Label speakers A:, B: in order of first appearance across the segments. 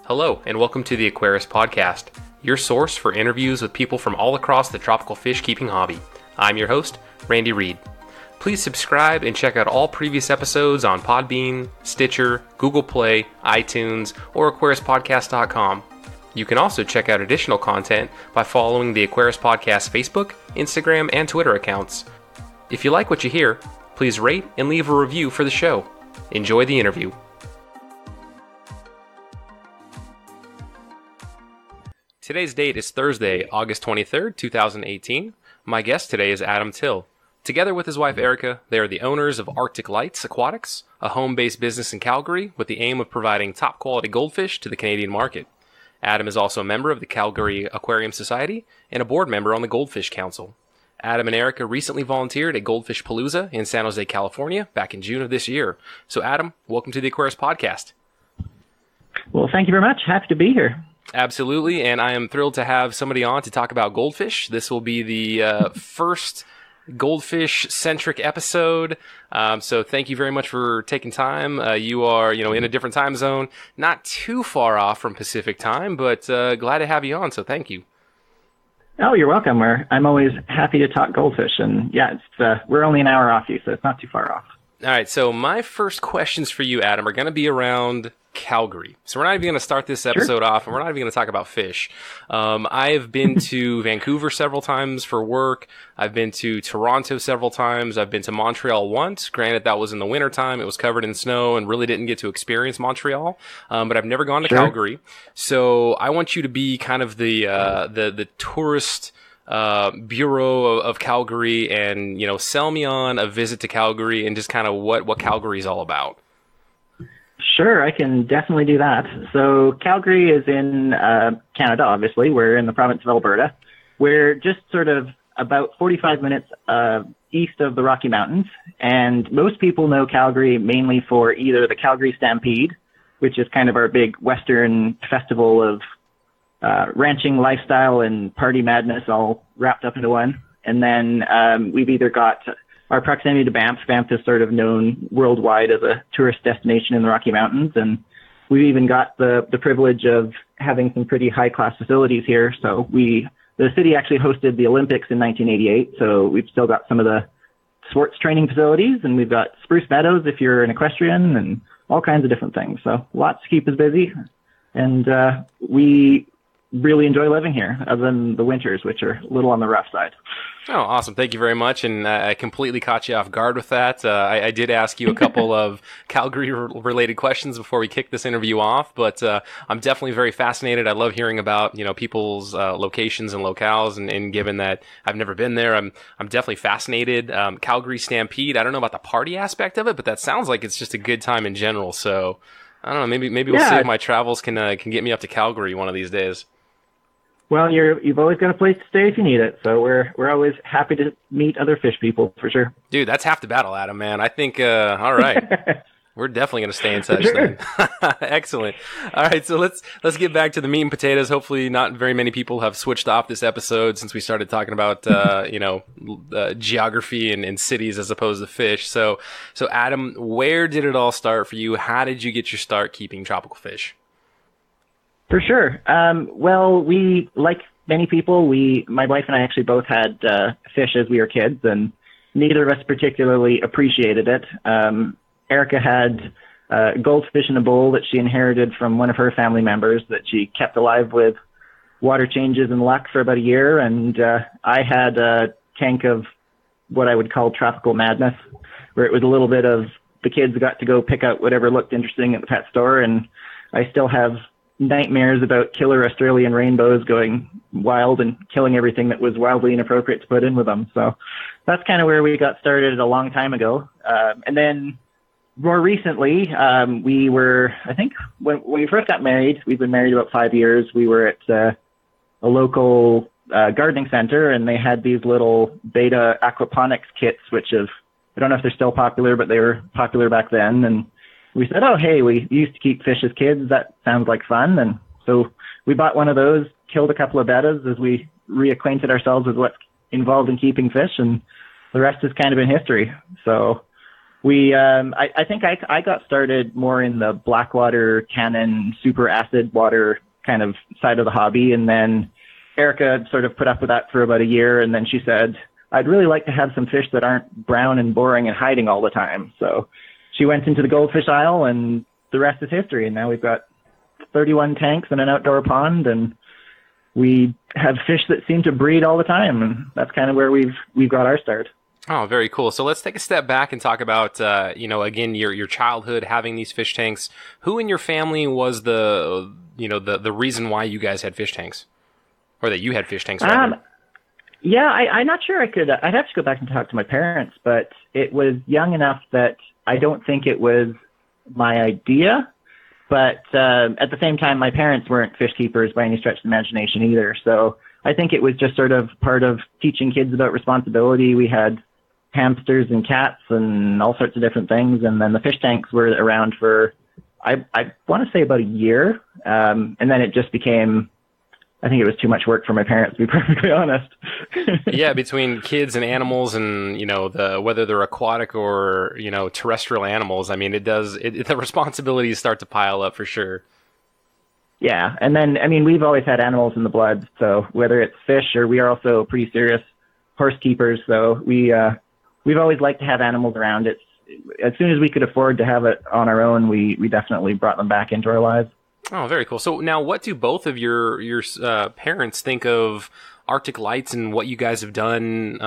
A: Hello, and welcome to the Aquarius Podcast, your source for interviews with people from all across the tropical fish keeping hobby. I'm your host, Randy Reed. Please subscribe and check out all previous episodes on Podbean, Stitcher, Google Play, iTunes, or AquariusPodcast.com. You can also check out additional content by following the Aquarius Podcast Facebook, Instagram, and Twitter accounts. If you like what you hear, please rate and leave a review for the show. Enjoy the interview. Today's date is Thursday, August 23rd, 2018. My guest today is Adam Till. Together with his wife Erica, they are the owners of Arctic Lights Aquatics, a home-based business in Calgary with the aim of providing top-quality goldfish to the Canadian market. Adam is also a member of the Calgary Aquarium Society and a board member on the Goldfish Council. Adam and Erica recently volunteered at Goldfish Palooza in San Jose, California, back in June of this year. So Adam, welcome to the Aquarius Podcast.
B: Well, thank you very much. Happy to be here.
A: Absolutely, and I am thrilled to have somebody on to talk about goldfish. This will be the first goldfish-centric episode, so thank you very much for taking time. You are, in a different time zone, not too far off from Pacific time, but glad to have you on, so thank you.
B: Oh, you're welcome. I'm always happy to talk goldfish, and yeah, we're only an hour off you, so it's not too far off.
A: All right, so my first questions for you, Adam, are going to be around Calgary. So we're not even going to start this episode off, and we're not even going to talk about fish. I have been to Vancouver several times for work. I've been to Toronto several times. I've been to Montreal once. Granted, that was in the wintertime. It was covered in snow and really didn't get to experience Montreal. But I've never gone to Calgary. So I want you to be kind of the tourist bureau of Calgary and, sell me on a visit to Calgary and just kind of what Calgary is all about.
B: Sure, I can definitely do that. So Calgary is in Canada, obviously. We're in the province of Alberta. We're just sort of about 45 minutes east of the Rocky Mountains. And most people know Calgary mainly for either the Calgary Stampede, which is kind of our big Western festival of ranching lifestyle and party madness all wrapped up into one. And then we've either got our proximity to Banff. Banff is sort of known worldwide as a tourist destination in the Rocky Mountains, and we've even got the privilege of having some pretty high-class facilities here. So the city actually hosted the Olympics in 1988, so we've still got some of the sports training facilities, and we've got Spruce Meadows if you're an equestrian, and all kinds of different things. So lots to keep us busy, and we really enjoy living here, other than the winters, which are a little on the rough side.
A: Oh, awesome. Thank you very much. And I completely caught you off guard with that. I did ask you a couple of Calgary-related questions before we kicked this interview off, but I'm definitely very fascinated. I love hearing about, people's locations and locales, and given that I've never been there, I'm definitely fascinated. Calgary Stampede, I don't know about the party aspect of it, but that sounds like it's just a good time in general. So, I don't know, maybe we'll see if my travels can get me up to Calgary one of these days.
B: Well, you've always got a place to stay if you need it, so we're always happy to meet other fish people, for sure.
A: Dude, that's half the battle, Adam, man. I think, all right. We're definitely going to stay in touch then. Excellent. All right, so let's get back to the meat and potatoes. Hopefully not very many people have switched off this episode since we started talking about, geography and cities as opposed to fish. So Adam, where did it all start for you? How did you get your start keeping tropical fish?
B: For sure. Well, we, like many people, my wife and I actually both had fish as we were kids, and neither of us particularly appreciated it. Erica had goldfish in a bowl that she inherited from one of her family members that she kept alive with water changes and luck for about a year, and I had a tank of what I would call tropical madness, where it was a little bit of the kids got to go pick out whatever looked interesting at the pet store, and I still have nightmares about killer Australian rainbows going wild and killing everything that was wildly inappropriate to put in with them. So that's kind of where we got started a long time ago. And then more recently, we were, I think when we first got married, we've been married about 5 years. We were at a local gardening center, and they had these little beta aquaponics kits, which I don't know if they're still popular, but they were popular back then. And we said, oh, hey, we used to keep fish as kids. That sounds like fun. And so we bought one of those, killed a couple of bettas as we reacquainted ourselves with what's involved in keeping fish, and the rest has kind of been history. So I think I got started more in the blackwater, cannon, super acid water kind of side of the hobby. And then Erica sort of put up with that for about a year. And then she said, I'd really like to have some fish that aren't brown and boring and hiding all the time. So she went into the goldfish aisle, and the rest is history. And now we've got 31 tanks and an outdoor pond, and we have fish that seem to breed all the time. And that's kind of where we've got our start.
A: Oh, very cool. So let's take a step back and talk about, again, your childhood having these fish tanks. Who in your family was the reason why you guys had fish tanks, or that you had fish tanks?
B: Yeah, I'm not sure I could. I'd have to go back and talk to my parents, but it was young enough that I don't think it was my idea. But at the same time, my parents weren't fish keepers by any stretch of the imagination either. So I think it was just sort of part of teaching kids about responsibility. We had hamsters and cats and all sorts of different things. And then the fish tanks were around for, I want to say about a year. And then it just became, I think it was too much work for my parents, to be perfectly honest.
A: Yeah, between kids and animals and, whether they're aquatic or, terrestrial animals, I mean, the responsibilities start to pile up for sure.
B: Yeah. And then, I mean, we've always had animals in the blood. So whether it's fish, or we are also pretty serious horse keepers. So we've always liked to have animals around. It's as soon as we could afford to have it on our own, we definitely brought them back into our lives.
A: Oh, very cool. So now, what do both of your parents think of Arctic Lights and what you guys have done,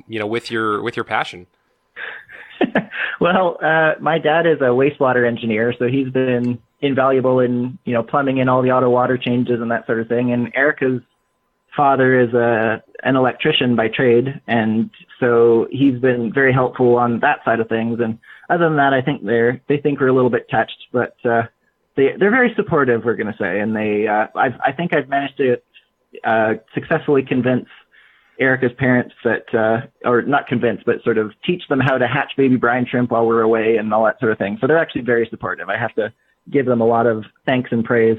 A: with your passion?
B: Well, my dad is a wastewater engineer, so he's been invaluable in, plumbing in all the auto water changes and that sort of thing. And Erica's father is an electrician by trade, and so he's been very helpful on that side of things. And other than that, I think they think we're a little bit touched, but they're very supportive, we're going to say. And I think I've managed to successfully convince Erica's parents that, or not convince, but sort of teach them how to hatch baby brine shrimp while we're away and all that sort of thing. So they're actually very supportive. I have to give them a lot of thanks and praise.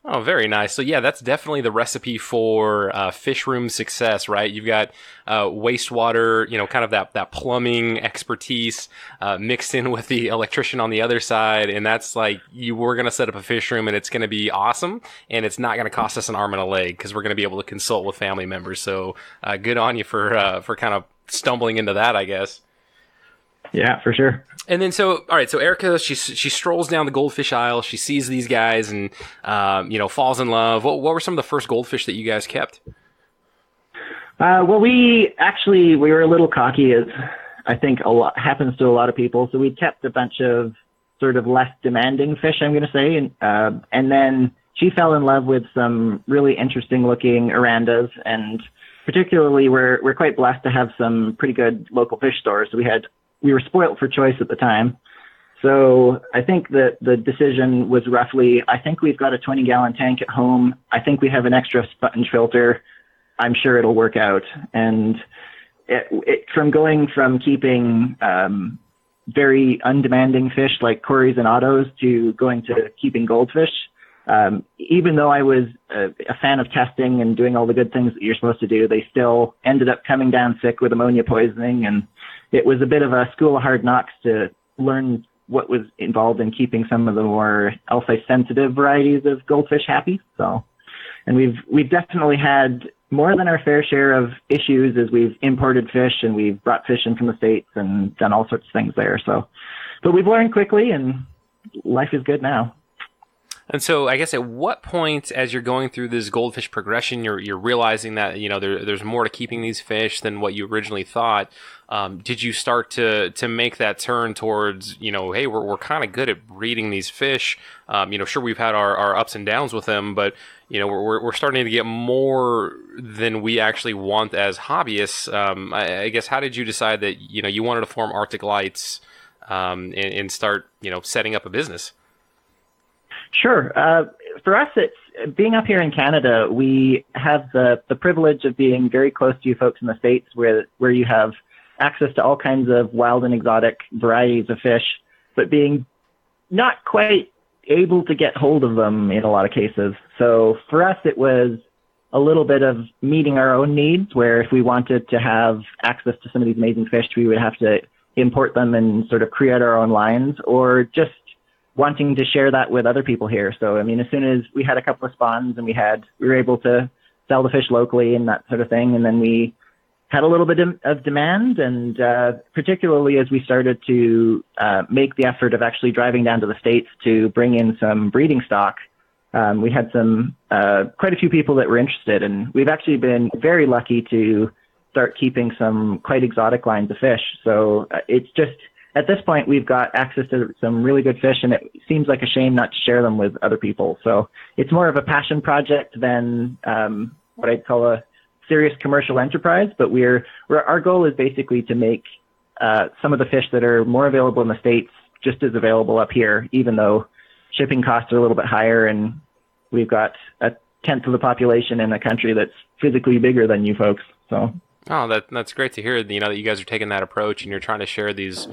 A: Oh, very nice. So yeah, that's definitely the recipe for fish room success, right? You've got wastewater, kind of that plumbing expertise mixed in with the electrician on the other side, and that's like we're going to set up a fish room, and it's going to be awesome, and it's not going to cost us an arm and a leg because we're going to be able to consult with family members. So good on you for kind of stumbling into that, I guess.
B: Yeah, for sure.
A: And then all right, so Erica, she strolls down the goldfish aisle, she sees these guys and, falls in love. What were some of the first goldfish that you guys kept?
B: Well, we were a little cocky, as I think a lot happens to a lot of people. So we kept a bunch of sort of less demanding fish, I'm going to say. And then she fell in love with some really interesting looking Arandas, and particularly we're quite blessed to have some pretty good local fish stores. So we were spoiled for choice at the time. So I think that the decision was roughly, I think we've got a 20-gallon tank at home. I think we have an extra sponge filter. I'm sure it'll work out. And from going from keeping very undemanding fish like Corys and Ottos to going to keeping goldfish, even though I was a fan of testing and doing all the good things that you're supposed to do, they still ended up coming down sick with ammonia poisoning. And it was a bit of a school of hard knocks to learn what was involved in keeping some of the more, I'll say, sensitive varieties of goldfish happy. So, and we've definitely had more than our fair share of issues as we've imported fish and we've brought fish in from the States and done all sorts of things there. So, but we've learned quickly and life is good now.
A: And so I guess at what point, as you're going through this goldfish progression, you're realizing that, there's more to keeping these fish than what you originally thought. Did you start to make that turn towards, hey, we're kind of good at breeding these fish. Sure, we've had our ups and downs with them, but, we're starting to get more than we actually want as hobbyists. I guess, how did you decide that, you wanted to form Arctic Lights, and start, setting up a business?
B: Sure. For us, it's being up here in Canada, we have the privilege of being very close to you folks in the States where you have access to all kinds of wild and exotic varieties of fish, but being not quite able to get hold of them in a lot of cases. So for us, it was a little bit of meeting our own needs, where if we wanted to have access to some of these amazing fish, we would have to import them and sort of create our own lines, or just wanting to share that with other people here. So, I mean, as soon as we had a couple of spawns and we were able to sell the fish locally and that sort of thing, and then we had a little bit of demand, and particularly as we started to make the effort of actually driving down to the States to bring in some breeding stock, we had quite a few people that were interested, and we've actually been very lucky to start keeping some quite exotic lines of fish. So it's just, at this point, we've got access to some really good fish, and it seems like a shame not to share them with other people. So it's more of a passion project than what I'd call a serious commercial enterprise. But our goal is basically to make some of the fish that are more available in the States just as available up here, even though shipping costs are a little bit higher, and we've got a tenth of the population in a country that's physically bigger than you folks. So.
A: Oh, that's great to hear. You know, that you guys are taking that approach and you're trying to share these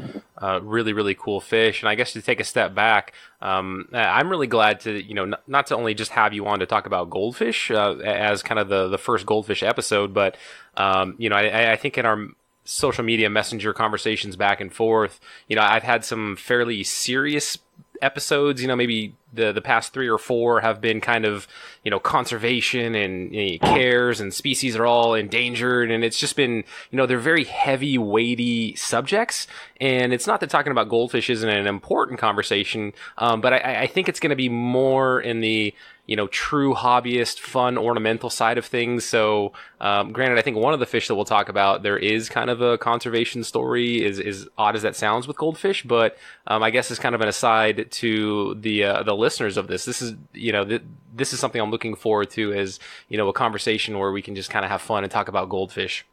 A: really, really cool fish. And I guess to take a step back, I'm really glad to, you know, not to only just have you on to talk about goldfish as kind of the first goldfish episode, but you know, I think in our social media messenger conversations back and forth, you know, I've had some fairly serious episodes, you know, maybe the past 3 or 4 have been kind of, you know, conservation and, you know, cares and species are all endangered. And it's just been, you know, they're very heavy, weighty subjects. And it's not that talking about goldfish isn't an important conversation, but I think it's going to be more in the, you know, true hobbyist, fun, ornamental side of things. So, granted, I think one of the fish that we'll talk about, there is kind of a conservation story, is odd as that sounds with goldfish, but I guess it's kind of an aside to the listeners of this. This is, you know, this is something I'm looking forward to, as, you know, a conversation where we can just kind of have fun and talk about goldfish.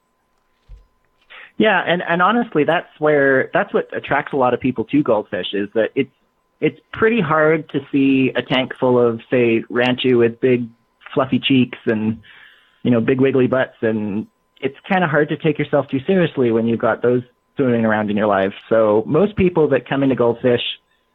B: Yeah, and honestly, that's what attracts a lot of people to goldfish, is that it's pretty hard to see a tank full of, say, ranchu with big fluffy cheeks and, you know, big wiggly butts, and it's kind of hard to take yourself too seriously when you've got those swimming around in your life. So most people that come into goldfish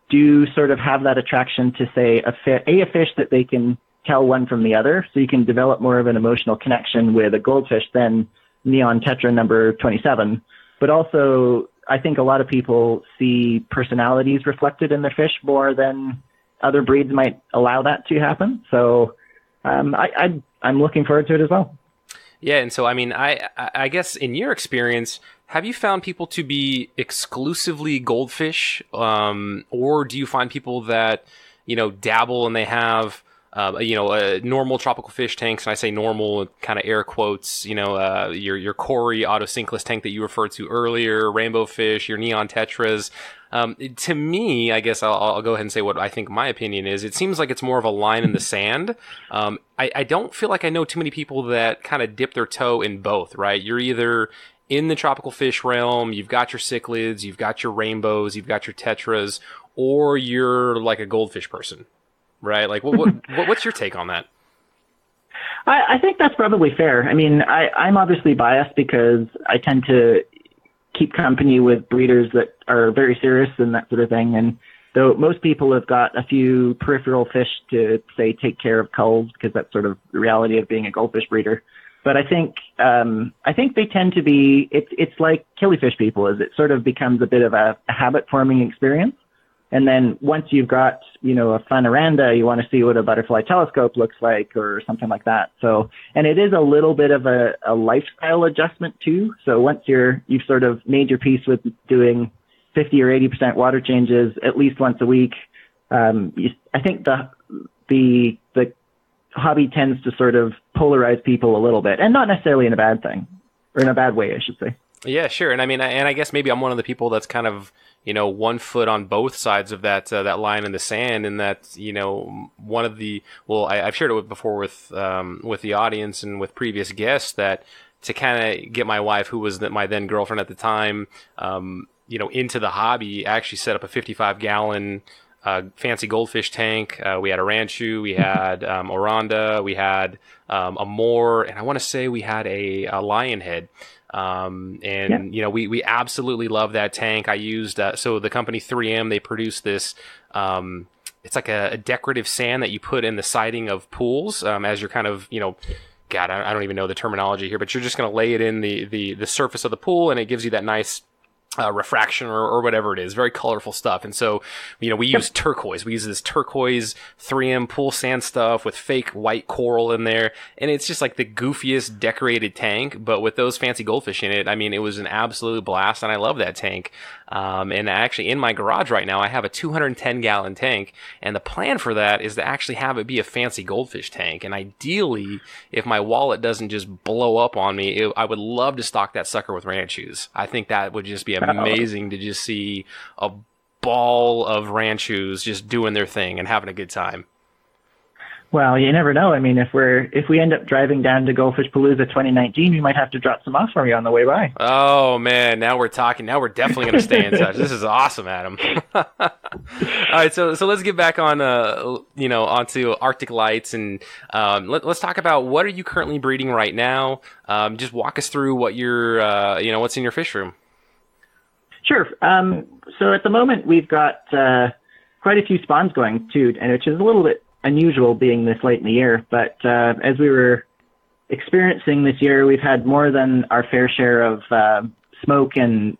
B: do sort of have that attraction to, say, a fish that they can tell one from the other, so you can develop more of an emotional connection with a goldfish than neon tetra number 27. But also, I think a lot of people see personalities reflected in their fish more than other breeds might allow that to happen. So I'm looking forward to it as well.
A: Yeah, and so, I mean, I guess in your experience, have you found people to be exclusively goldfish, or do you find people that, you know, dabble and they have, you know, normal tropical fish tanks, and I say normal, kind of air quotes, you know, your Cory autosynclus tank that you referred to earlier, rainbow fish, your neon tetras. To me, I guess I'll go ahead and say what I think my opinion is. It seems like it's more of a line in the sand. I don't feel like I know too many people that kind of dip their toe in both, right? You're either in the tropical fish realm, you've got your cichlids, you've got your rainbows, you've got your tetras, or you're like a goldfish person, right? Like, what's your take on that?
B: I think that's probably fair. I mean, I'm obviously biased because I tend to keep company with breeders that are very serious and that sort of thing. And though most people have got a few peripheral fish to, say, take care of culls, because that's sort of the reality of being a goldfish breeder. But I think they tend to be, it's like killifish people, is it sort of becomes a bit of a habit forming experience. And then once you've got, you know, a fun aranda, you want to see what a butterfly telescope looks like or something like that. So, and it is a little bit of a lifestyle adjustment too. So once you've sort of made your peace with doing 50 or 80% water changes at least once a week, I think the hobby tends to sort of polarize people a little bit, and not necessarily in a bad thing, or in a bad way, I should say.
A: Yeah, sure. And I mean, and I guess maybe I'm one of the people that's kind of, you know, one foot on both sides of that line in the sand, and that, you know, I've shared it before with the audience and with previous guests, that to kind of get my wife, who was my then girlfriend at the time, you know, into the hobby, I actually set up a 55-gallon fancy goldfish tank. We had a ranchu, we had oranda, we had a moor, and I want to say we had a lionhead. You know, we absolutely love that tank. I used, so the company 3M, they produce this, it's like a decorative sand that you put in the siding of pools, as you're kind of, you know, God, I don't even know the terminology here, but you're just going to lay it in the surface of the pool, and it gives you that nice, refraction or whatever it is. Very colorful stuff. And so, we use turquoise. We use this turquoise 3M pool sand stuff with fake white coral in there. And it's just like the goofiest decorated tank, but with those fancy goldfish in it, I mean, it was an absolute blast, and I love that tank. And actually in my garage right now, I have a 210 gallon tank, and the plan for that is to actually have it be a fancy goldfish tank. And ideally, if my wallet doesn't just blow up on me, I would love to stock that sucker with ranchos. I think that would just be amazing to just see a ball of ranchos just doing their thing and having a good time.
B: Well, you never know. I mean, if we end up driving down to Goldfish Palooza 2019, we might have to drop some off for you on the way by.
A: Oh man, now we're talking. Now we're definitely going to stay in touch. This is awesome, Adam. All right, so let's get back on onto Arctic Lights, and let's talk about what are you currently breeding right now. Just walk us through what you're what's in your fish room.
B: Sure. So at the moment, we've got quite a few spawns going, too, and which is a little bit unusual being this late in the year. But as we were experiencing this year, we've had more than our fair share of smoke and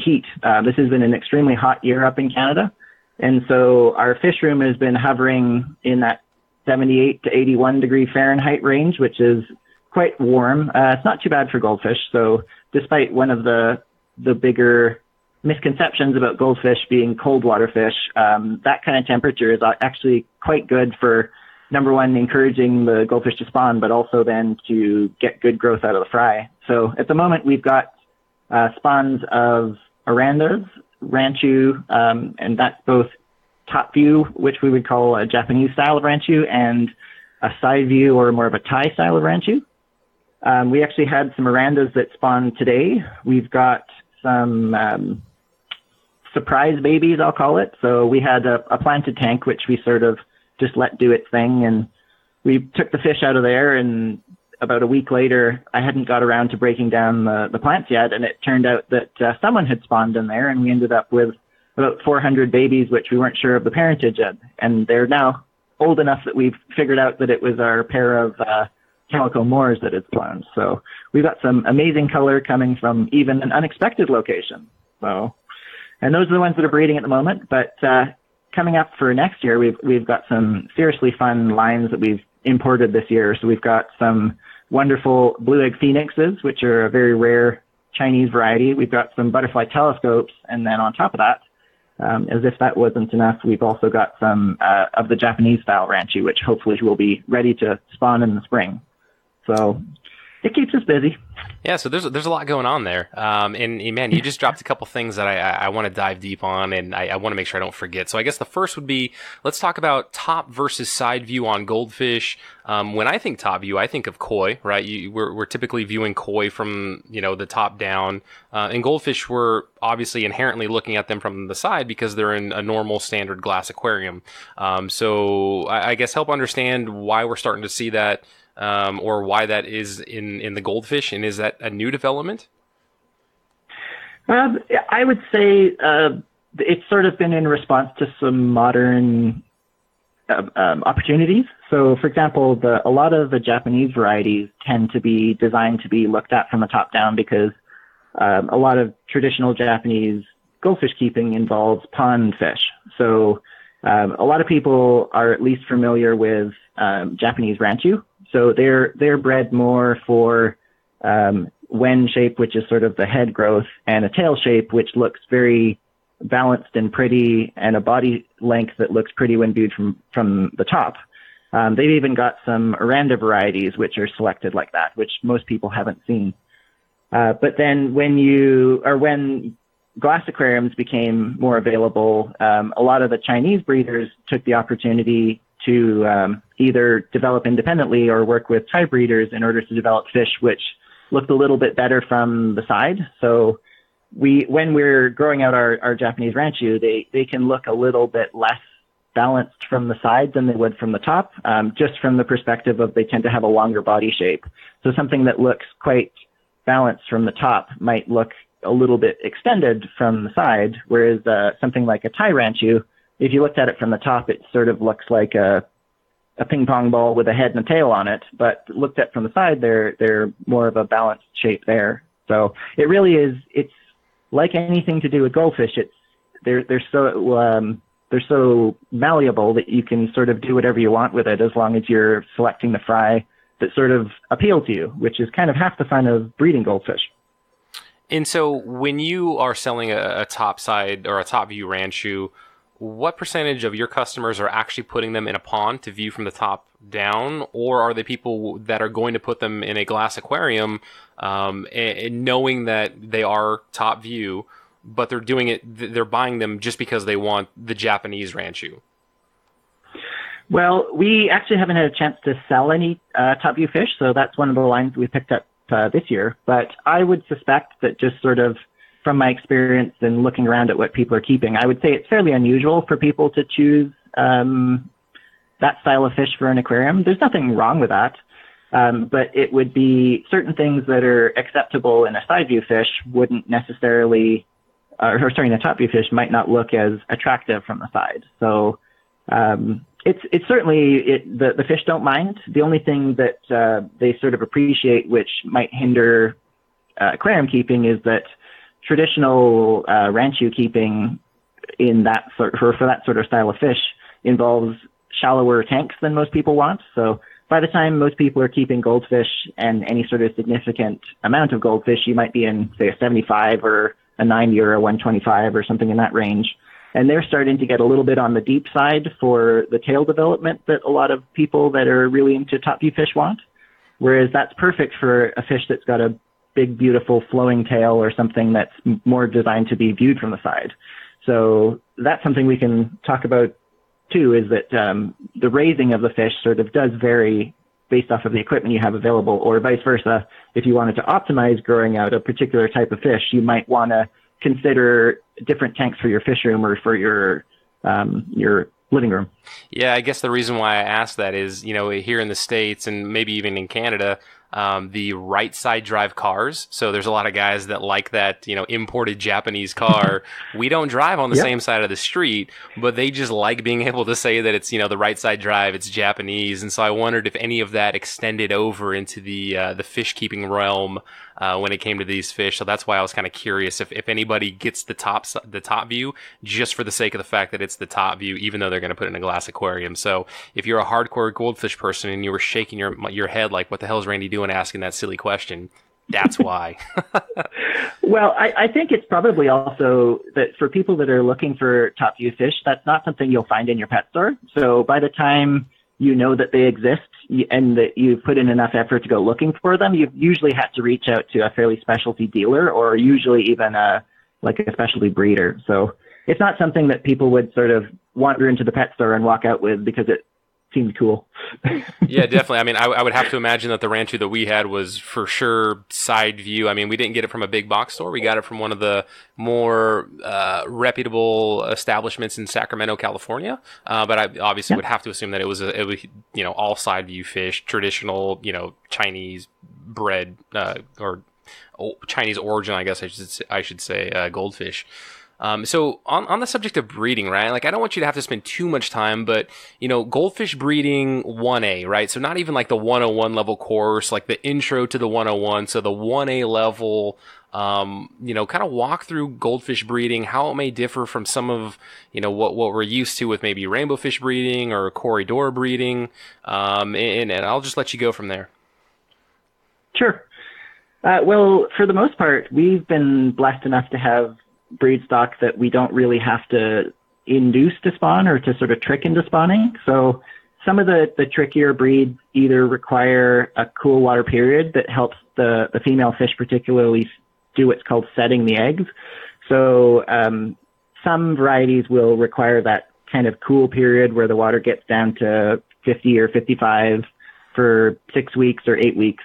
B: heat. This has been an extremely hot year up in Canada. And so our fish room has been hovering in that 78 to 81 degree Fahrenheit range, which is quite warm. It's not too bad for goldfish. So despite one of the bigger misconceptions about goldfish being cold water fish, that kind of temperature is actually quite good for, number one, encouraging the goldfish to spawn, but also then to get good growth out of the fry. So at the moment, we've got spawns of Arandas, Ranchu, and that's both top view, which we would call a Japanese style of Ranchu, and a side view or more of a Thai style of Ranchu. We actually had some Arandas that spawned today. We've got some surprise babies, I'll call it. So we had a planted tank, which we sort of just let do its thing. And we took the fish out of there. And about a week later, I hadn't got around to breaking down the plants yet. And it turned out that someone had spawned in there. And we ended up with about 400 babies, which we weren't sure of the parentage of. And they're now old enough that we've figured out that it was our pair of calico moors that had spawned. So we've got some amazing color coming from even an unexpected location. So, and those are the ones that are breeding at the moment. But coming up for next year, we've got some seriously fun lines that we've imported this year. So we've got some wonderful blue egg phoenixes, which are a very rare Chinese variety. We've got some butterfly telescopes, and then on top of that, as if that wasn't enough, we've also got some of the Japanese style Ranchu, which hopefully will be ready to spawn in the spring. So it keeps us busy.
A: Yeah, so there's a lot going on there. And man, you just dropped a couple things that I want to dive deep on, and I want to make sure I don't forget. So I guess the first would be, let's talk about top versus side view on goldfish. When I think top view, I think of koi, right? We're typically viewing koi from, the top down. And goldfish, we're obviously inherently looking at them from the side because they're in a normal standard glass aquarium. So I guess help understand why we're starting to see that, or why that is in the goldfish, and is that a new development?
B: I would say it's sort of been in response to some modern opportunities. So, for example, a lot of the Japanese varieties tend to be designed to be looked at from the top down because a lot of traditional Japanese goldfish keeping involves pond fish. So a lot of people are at least familiar with Japanese Ranchu. So they're bred more for wen shape, which is sort of the head growth, and a tail shape, which looks very balanced and pretty, and a body length that looks pretty when viewed from the top. They've even got some Aranda varieties, which are selected like that, which most people haven't seen. But then when glass aquariums became more available, a lot of the Chinese breeders took the opportunity to either develop independently or work with Thai breeders in order to develop fish which looked a little bit better from the side. So when we're growing out our Japanese Ranchu, they can look a little bit less balanced from the side than they would from the top, just from the perspective of they tend to have a longer body shape. So something that looks quite balanced from the top might look a little bit extended from the side, whereas something like a Thai Ranchu, if you looked at it from the top, it sort of looks like a ping pong ball with a head and a tail on it. But looked at from the side, they're more of a balanced shape there. So it really is, it's like anything to do with goldfish, they're so malleable that you can sort of do whatever you want with it as long as you're selecting the fry that sort of appeal to you, which is kind of half the fun of breeding goldfish.
A: And so when you are selling a top side or a top view ranchu, what percentage of your customers are actually putting them in a pond to view from the top down, or are they people that are going to put them in a glass aquarium and knowing that they are top view, but they're buying them just because they want the Japanese ranchu?
B: Well, we actually haven't had a chance to sell any top view fish, so that's one of the lines we picked up this year. But I would suspect that, just sort of from my experience and looking around at what people are keeping, I would say it's fairly unusual for people to choose that style of fish for an aquarium. There's nothing wrong with that. But it would be certain things that are acceptable in a side view fish wouldn't necessarily, the top view fish might not look as attractive from the side. So it's certainly, the fish don't mind. The only thing that they sort of appreciate, which might hinder aquarium keeping, is that traditional ranchu keeping in that for that sort of style of fish involves shallower tanks than most people want. So by the time most people are keeping goldfish and any sort of significant amount of goldfish, you might be in, say, a 75 or a 90 or a 125 or something in that range. And they're starting to get a little bit on the deep side for the tail development that a lot of people that are really into top view fish want. Whereas that's perfect for a fish that's got a big, beautiful flowing tail or something that's more designed to be viewed from the side. So that's something we can talk about too, is that the raising of the fish sort of does vary based off of the equipment you have available, or vice versa. If you wanted to optimize growing out a particular type of fish, you might want to consider different tanks for your fish room or for your living room.
A: Yeah, I guess the reason why I asked that is, here in the States and maybe even in Canada, the right side drive cars. So there's a lot of guys that like that, imported Japanese car. We don't drive on the same side of the street, but they just like being able to say that it's, the right side drive, it's Japanese. And so I wondered if any of that extended over into the fish keeping realm when it came to these fish. So that's why I was kind of curious if anybody gets the top view just for the sake of the fact that it's the top view, even though they're going to put it in a glass aquarium. So if you're a hardcore goldfish person and you were shaking your head like, what the hell is Randy doing asking that silly question, that's why.
B: Well, I think it's probably also that for people that are looking for top view fish, that's not something you'll find in your pet store. So by the time you know that they exist and that you've put in enough effort to go looking for them, you've usually had to reach out to a fairly specialty dealer or usually even a specialty breeder. So it's not something that people would sort of wander into the pet store and walk out with because it seemed cool.
A: Yeah, definitely. I mean, I would have to imagine that the ranchu that we had was for sure side view. I mean, we didn't get it from a big box store. We got it from one of the more reputable establishments in Sacramento, California. But I obviously would have to assume that it was all side view fish, traditional, Chinese bred or Chinese origin, I guess I should say, goldfish. So on the subject of breeding, right? Like, I don't want you to have to spend too much time, but, goldfish breeding 1A, right? So not even like the 101 level course, like the intro to the 101. So the 1A level, kind of walk through goldfish breeding, how it may differ from some of, what we're used to with maybe rainbow fish breeding or corridor breeding. And I'll just let you go from there.
B: Sure. Well, for the most part, we've been blessed enough to have breed stock that we don't really have to induce to spawn or to sort of trick into spawning. So some of the trickier breeds either require a cool water period that helps the female fish particularly do what's called setting the eggs. So some varieties will require that kind of cool period where the water gets down to 50 or 55 for 6 weeks or 8 weeks.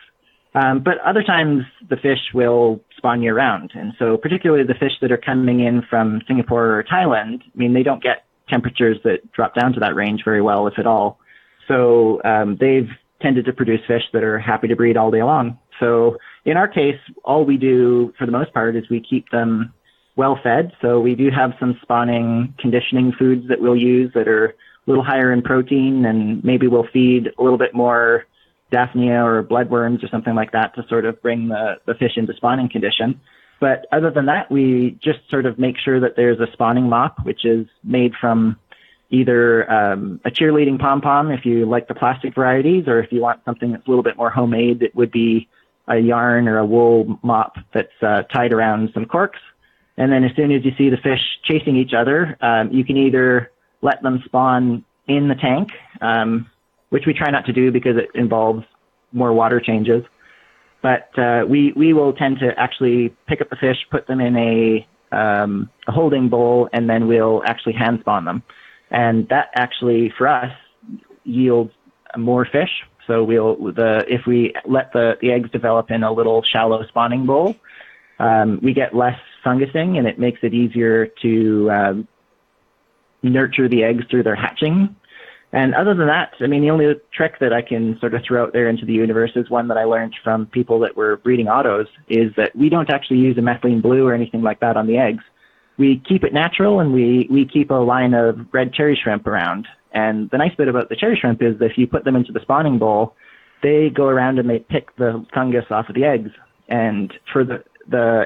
B: But other times the fish will spawn year round. And so particularly the fish that are coming in from Singapore or Thailand, I mean, they don't get temperatures that drop down to that range very well, if at all. So they've tended to produce fish that are happy to breed all day long. So in our case, all we do for the most part is we keep them well fed. So we do have some spawning conditioning foods that we'll use that are a little higher in protein, and maybe we'll feed a little bit more Daphnia or bloodworms or something like that to sort of bring the fish into spawning condition. But other than that, we just sort of make sure that there's a spawning mop, which is made from either a cheerleading pom-pom if you like the plastic varieties, or if you want something that's a little bit more homemade, it would be a yarn or a wool mop that's tied around some corks. And then as soon as you see the fish chasing each other, you can either let them spawn in the tank, which we try not to do because it involves more water changes. But we will tend to actually pick up the fish, put them in a holding bowl, and then we'll actually hand spawn them. And that actually, for us, yields more fish. So if we let the eggs develop in a little shallow spawning bowl, we get less fungusing, and it makes it easier to nurture the eggs through their hatching. And other than that, I mean, the only trick that I can sort of throw out there into the universe is one that I learned from people that were breeding autos, is that we don't actually use a methylene blue or anything like that on the eggs. We keep it natural, and we keep a line of red cherry shrimp around. And the nice bit about the cherry shrimp is that if you put them into the spawning bowl, they go around and they pick the fungus off of the eggs. And for the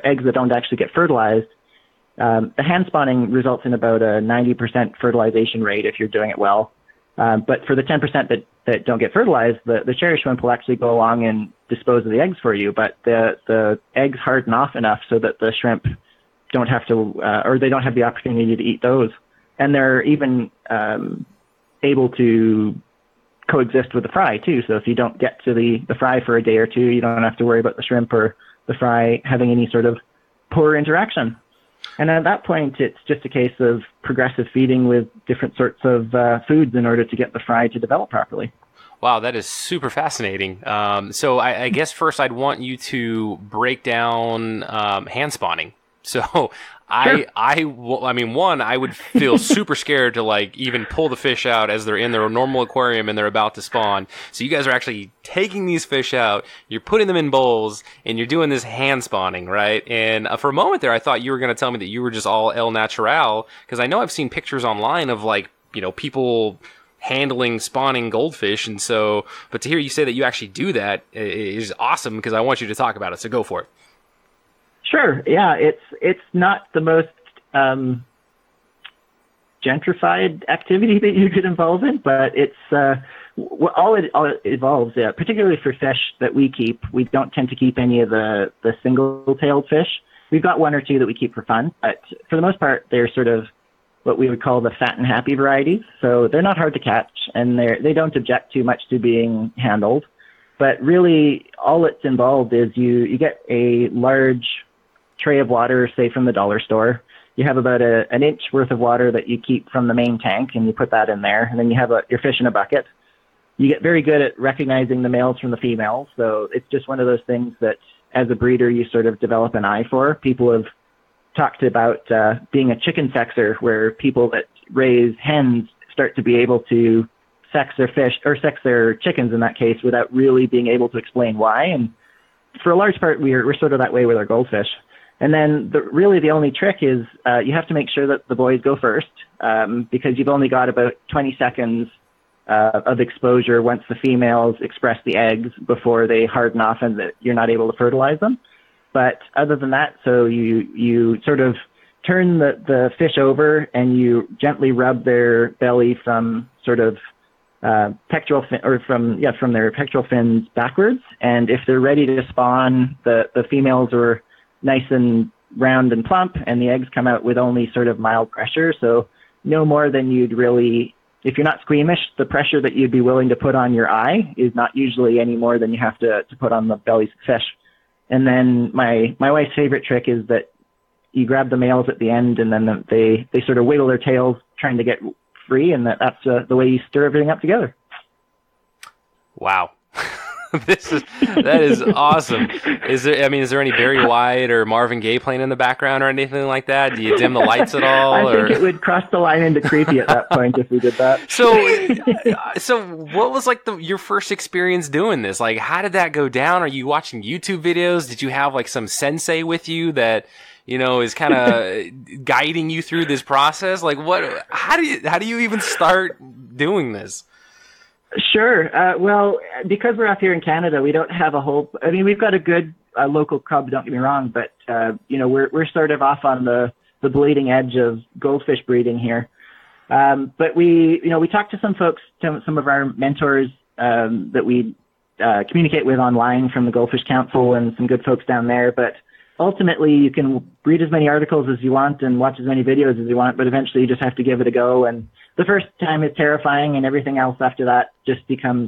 B: eggs that don't actually get fertilized, the hand spawning results in about a 90% fertilization rate if you're doing it well. But for the 10% that don't get fertilized, the cherry shrimp will actually go along and dispose of the eggs for you. But the eggs harden off enough so that the shrimp don't have to, or they don't have the opportunity to eat those. And they're even able to coexist with the fry too. So if you don't get to the fry for a day or two, you don't have to worry about the shrimp or the fry having any sort of poor interaction. And at that point, it's just a case of progressive feeding with different sorts of foods in order to get the fry to develop properly.
A: Wow, that is super fascinating. So I guess first I'd want you to break down hand spawning. So
B: Sure.
A: I mean, one, I would feel super scared to like even pull the fish out as they're in their normal aquarium and they're about to spawn. So you guys are actually taking these fish out, you're putting them in bowls, and you're doing this hand spawning, right? And for a moment there, I thought you were going to tell me that you were just all el natural, because I know I've seen pictures online of like, you know, people handling spawning goldfish. And so, but to hear you say that you actually do that is awesome, because I want you to talk about it. So go for it.
B: Sure. Yeah, it's not the most gentrified activity that you could involve in, but it's all it involves. Particularly for fish that we keep, we don't tend to keep any of the single-tailed fish. We've got one or two that we keep for fun, but for the most part, they're sort of what we would call the fat and happy varieties. So they're not hard to catch, and they don't object too much to being handled. But really, all that's involved is you get a large tray of water, say from the dollar store. You have about an inch worth of water that you keep from the main tank, and you put that in there, and then you have your fish in a bucket. You get very good at recognizing the males from the females, so it's just one of those things that as a breeder you sort of develop an eye for. People have talked about being a chicken sexer, where people that raise hens start to be able to sex their fish, or sex their chickens in that case, without really being able to explain why. And for a large part, we're sort of that way with our goldfish. And then really the only trick is you have to make sure that the boys go first, because you've only got about 20 seconds of exposure once the females express the eggs before they harden off and that you're not able to fertilize them. But other than that, so you sort of turn the fish over and you gently rub their belly from sort of pectoral fin, or from their pectoral fins backwards. And if they're ready to spawn, the females are nice and round and plump, and the eggs come out with only sort of mild pressure. So no more than you'd really, if you're not squeamish, the pressure that you'd be willing to put on your eye is not usually any more than you have to put on the bellies of fish. And then my wife's favorite trick is that you grab the males at the end, and then they sort of wiggle their tails trying to get free, and that's the way you stir everything up together.
A: Wow. That is awesome. Is there any Barry White or Marvin Gaye playing in the background or anything like that? Do you dim the lights at all?
B: I think it would cross the line into creepy at that point if we did that.
A: So what was like your first experience doing this? Like, how did that go down? Are you watching YouTube videos? Did you have like some sensei with you that, you know, is kind of guiding you through this process? Like, how do you even start doing this?
B: Sure. Well, because we're up here in Canada, we don't have we've got a good a local club, don't get me wrong, but we're sort of off on the bleeding edge of goldfish breeding here. But we talked to some folks, some of our mentors that we communicate with online from the Goldfish Council and some good folks down there. But ultimately, you can read as many articles as you want and watch as many videos as you want, but eventually you just have to give it a go. And the first time is terrifying, and everything else after that just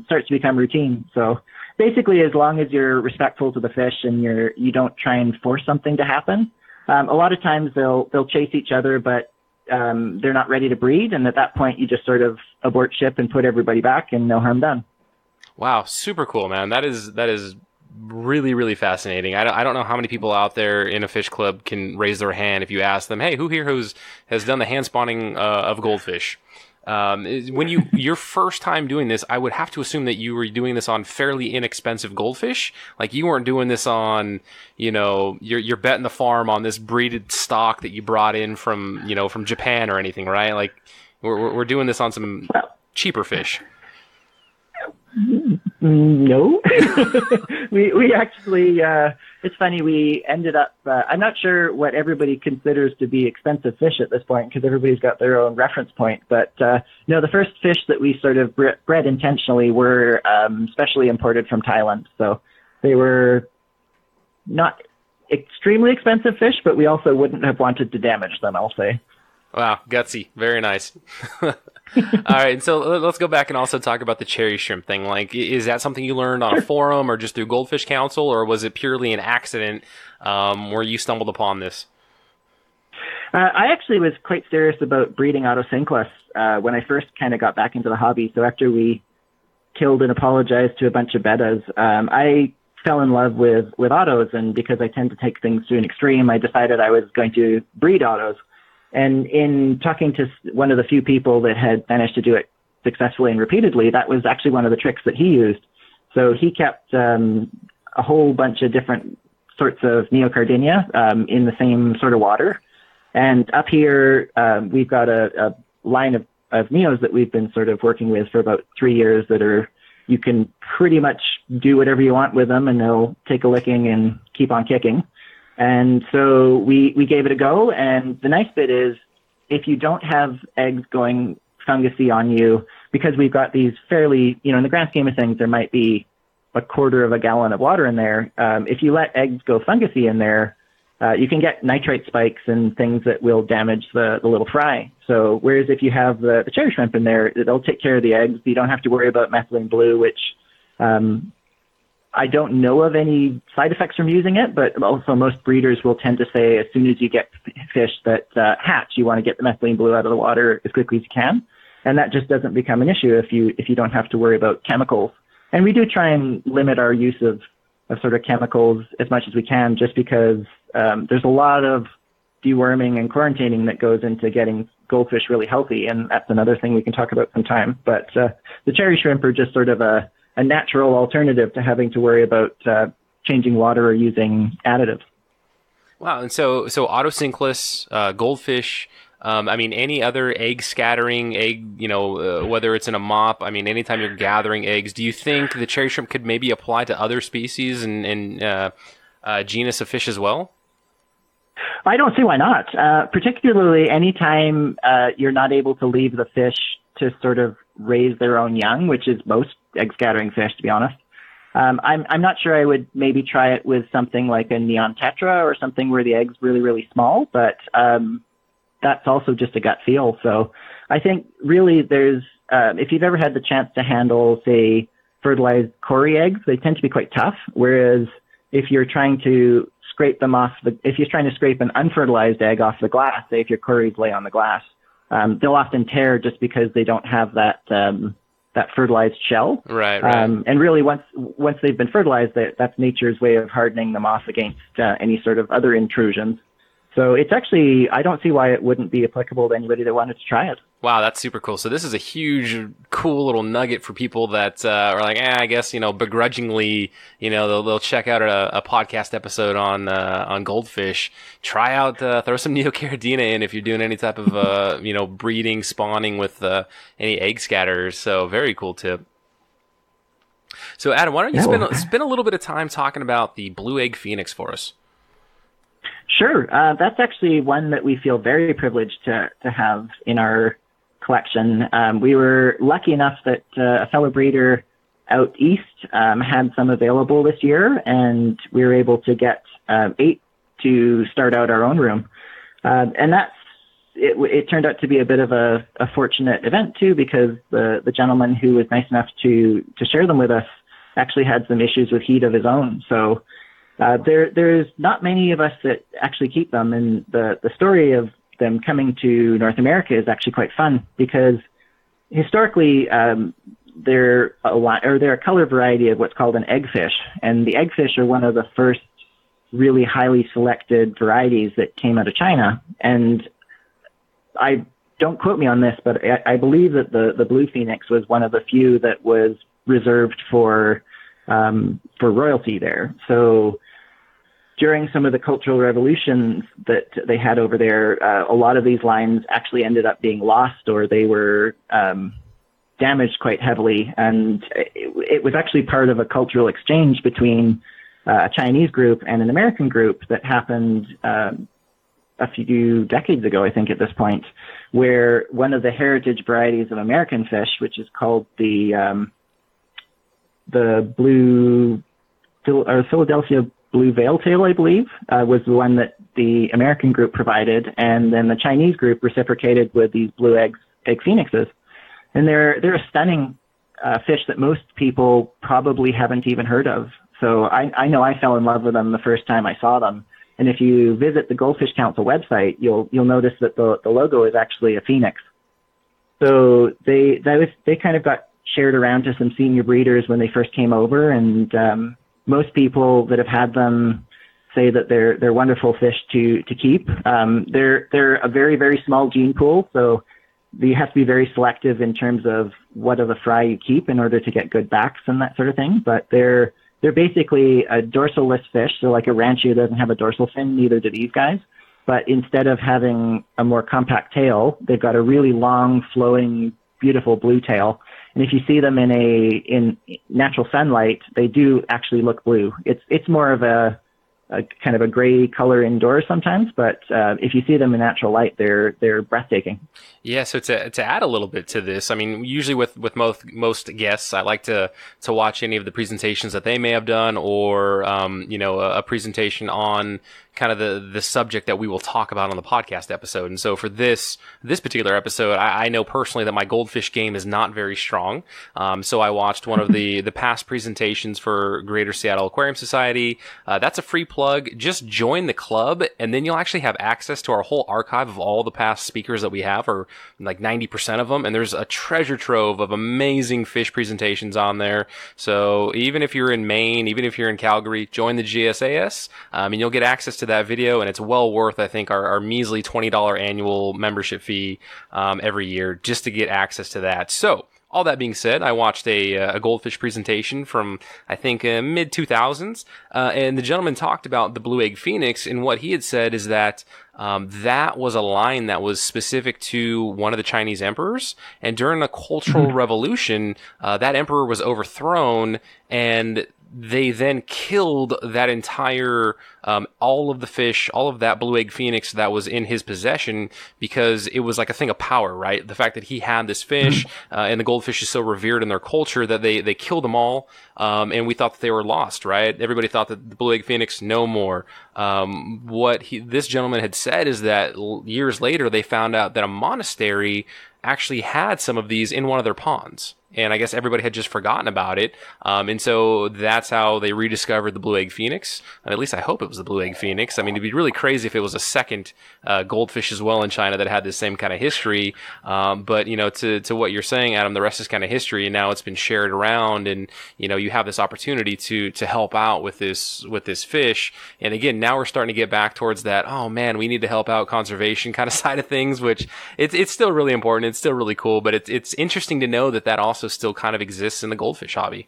B: starts to become routine. So basically, as long as you're respectful to the fish and you don't try and force something to happen, a lot of times they'll chase each other, but they're not ready to breed. And at that point, you just sort of abort ship and put everybody back, and no harm done. Wow,
A: super cool, man. That is really, really fascinating. I don't know how many people out there in a fish club can raise their hand if you ask them, hey, who here has done the hand spawning of goldfish? When your first time doing this, I would have to assume that you were doing this on fairly inexpensive goldfish. Like, you weren't doing this on, you're betting the farm on this breeded stock that you brought in from Japan or anything, right? Like, we're doing this on some cheaper fish.
B: No, we actually, it's funny, we ended up, I'm not sure what everybody considers to be expensive fish at this point, because everybody's got their own reference point, but no, the first fish that we sort of bred intentionally were specially imported from Thailand. So they were not extremely expensive fish, but we also wouldn't have wanted to damage them, I'll say.
A: Wow, gutsy. Very nice. All right, so let's go back and also talk about the cherry shrimp thing. Like, is that something you learned on a forum or just through Goldfish Council, or was it purely an accident where you stumbled upon this?
B: I actually was quite serious about breeding autosynclus when I first kind of got back into the hobby. So after we killed and apologized to a bunch of bettas, I fell in love with autos, and because I tend to take things to an extreme, I decided I was going to breed autos. And in talking to one of the few people that had managed to do it successfully and repeatedly, that was actually one of the tricks that he used. So he kept a whole bunch of different sorts of neocardinia in the same sort of water. And up here, we've got a line of neos that we've been sort of working with for about 3 years that you can pretty much do whatever you want with them, and they'll take a licking and keep on kicking. And so we gave it a go. And the nice bit is, if you don't have eggs going fungusy on you, because we've got these fairly, in the grand scheme of things, there might be a quarter of a gallon of water in there. If you let eggs go fungusy in there, you can get nitrate spikes and things that will damage the little fry. So whereas if you have the cherry shrimp in there, it'll take care of the eggs. You don't have to worry about methylene blue, which I don't know of any side effects from using it, but also most breeders will tend to say as soon as you get fish that hatch, you want to get the methylene blue out of the water as quickly as you can. And that just doesn't become an issue if you don't have to worry about chemicals. And we do try and limit our use of sort of chemicals as much as we can, just because there's a lot of deworming and quarantining that goes into getting goldfish really healthy. And that's another thing we can talk about sometime. But the cherry shrimp are just sort of a natural alternative to having to worry about changing water or using additives.
A: Wow. And so autosynclus, goldfish, any other egg scattering, whether it's in a mop, anytime you're gathering eggs, do you think the cherry shrimp could maybe apply to other species and genus of fish as well?
B: I don't see why not. Particularly anytime you're not able to leave the fish to sort of raise their own young, which is most egg scattering fish, to be honest. I'm not sure I would maybe try it with something like a neon tetra or something where the egg's really, really small, but that's also just a gut feel. So I think really there's, if you've ever had the chance to handle, say, fertilized cory eggs, they tend to be quite tough. Whereas if you're trying to scrape them off, if you're trying to scrape an unfertilized egg off the glass, say if your cories lay on the glass, they'll often tear just because they don't have that fertilized shell.
A: Right.
B: And really, once they've been fertilized, that's nature's way of hardening them off against any sort of other intrusions. So it's actually, I don't see why it wouldn't be applicable to anybody that wanted to try it.
A: Wow, that's super cool. So this is a huge, cool little nugget for people that are like, I guess, begrudgingly, they'll check out a podcast episode on goldfish. Try out, throw some neocaridina in if you're doing any type of, breeding, spawning with any egg scatterers. So very cool tip. So, Adam, why don't you spend a little bit of time talking about the blue egg phoenix for us?
B: Sure. That's actually one that we feel very privileged to have in our collection. We were lucky enough that a fellow breeder out east had some available this year, and we were able to get 8 to start out our own room. And it turned out to be a bit of a fortunate event too, because the gentleman who was nice enough to share them with us actually had some issues with heat of his own. So there's not many of us that actually keep them, and the story of them coming to North America is actually quite fun, because historically they're a color variety of what's called an eggfish, and the eggfish are one of the first really highly selected varieties that came out of China. And don't quote me on this, but I believe that the blue phoenix was one of the few that was reserved for royalty there. So during some of the cultural revolutions that they had over there, a lot of these lines actually ended up being lost, or they were damaged quite heavily. And it was actually part of a cultural exchange between a Chinese group and an American group that happened a few decades ago, I think at this point, where one of the heritage varieties of American fish, which is called the Philadelphia blue veiltail, I believe, was the one that the American group provided, and then the Chinese group reciprocated with these blue egg phoenixes. And they're a stunning fish that most people probably haven't even heard of. So I know I fell in love with them the first time I saw them. And if you visit the Goldfish Council website, you'll notice that the logo is actually a phoenix. So they kind of got shared around to some senior breeders when they first came over, and most people that have had them say that they're wonderful fish to keep. They're a very, very small gene pool, so you have to be very selective in terms of what of the fry you keep in order to get good backs and that sort of thing. But they're basically a dorsal-less fish, so like a ranchio doesn't have a dorsal fin, neither do these guys. But instead of having a more compact tail, they've got a really long, flowing, beautiful blue tail. And if you see them in natural sunlight, they do actually look blue. It's more of a kind of a gray color indoors sometimes, but if you see them in natural light, they're breathtaking.
A: Yeah, so to add a little bit to this, I mean, usually with most guests, I like to watch any of the presentations that they may have done, or a presentation on kind of the subject that we will talk about on the podcast episode. And so for this particular episode, I know personally that my goldfish game is not very strong. So I watched one of the past presentations for Greater Seattle Aquarium Society. That's a free plug. Just join the club, and then you'll actually have access to our whole archive of all the past speakers that we have, or like 90% of them. And there's a treasure trove of amazing fish presentations on there. So even if you're in Maine, even if you're in Calgary, join the GSAS, and you'll get access to that video, and it's well worth, I think, our measly $20 annual membership fee every year just to get access to that. So all that being said, I watched a goldfish presentation from, I think, mid-2000s, and the gentleman talked about the blue egg phoenix, and what he had said is that that was a line that was specific to one of the Chinese emperors, and during the Cultural Revolution, that emperor was overthrown, and they then killed that entire, all of the fish, all of that blue egg phoenix that was in his possession, because it was like a thing of power, right? The fact that he had this fish, and the goldfish is so revered in their culture that they killed them all, and we thought that they were lost, right? Everybody thought that the blue egg phoenix, no more. This gentleman had said is that years later, they found out that a monastery actually had some of these in one of their ponds. And I guess everybody had just forgotten about it. And so that's how they rediscovered the blue egg phoenix. At least I hope it was the blue egg phoenix. I mean, it'd be really crazy if it was a second goldfish as well in China that had this same kind of history. But, to what you're saying, Adam, the rest is kind of history. And now it's been shared around, and, you have this opportunity to help out with this fish. And again, now we're starting to get back towards that, oh man, we need to help out conservation kind of side of things, which it's still really important. It's still really cool, but it's interesting to know that also still kind of exists in the goldfish hobby.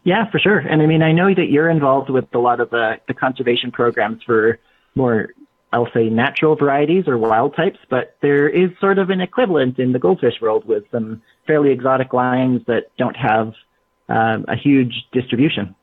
B: Yeah, for sure. And I mean, I know that you're involved with a lot of the conservation programs for more, I'll say, natural varieties or wild types, but there is sort of an equivalent in the goldfish world with some fairly exotic lines that don't have a huge distribution.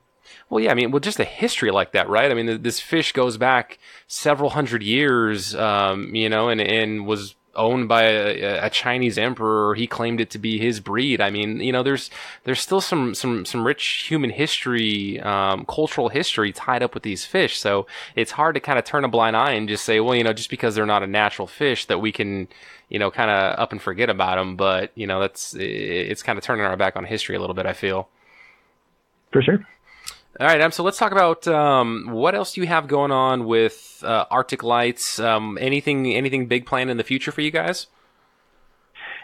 A: Well, yeah, I mean, well, just a history like that, right? I mean, this fish goes back several hundred years, and was owned by a Chinese emperor. He claimed it to be his breed. I mean, there's still some rich human history, cultural history tied up with these fish. So it's hard to kind of turn a blind eye and just say, well, just because they're not a natural fish that we can, kind of up and forget about them. But, it's kind of turning our back on history a little bit, I feel.
B: For sure.
A: All right, so let's talk about what else do you have going on with Arctic Lights? Anything big planned in the future for you guys?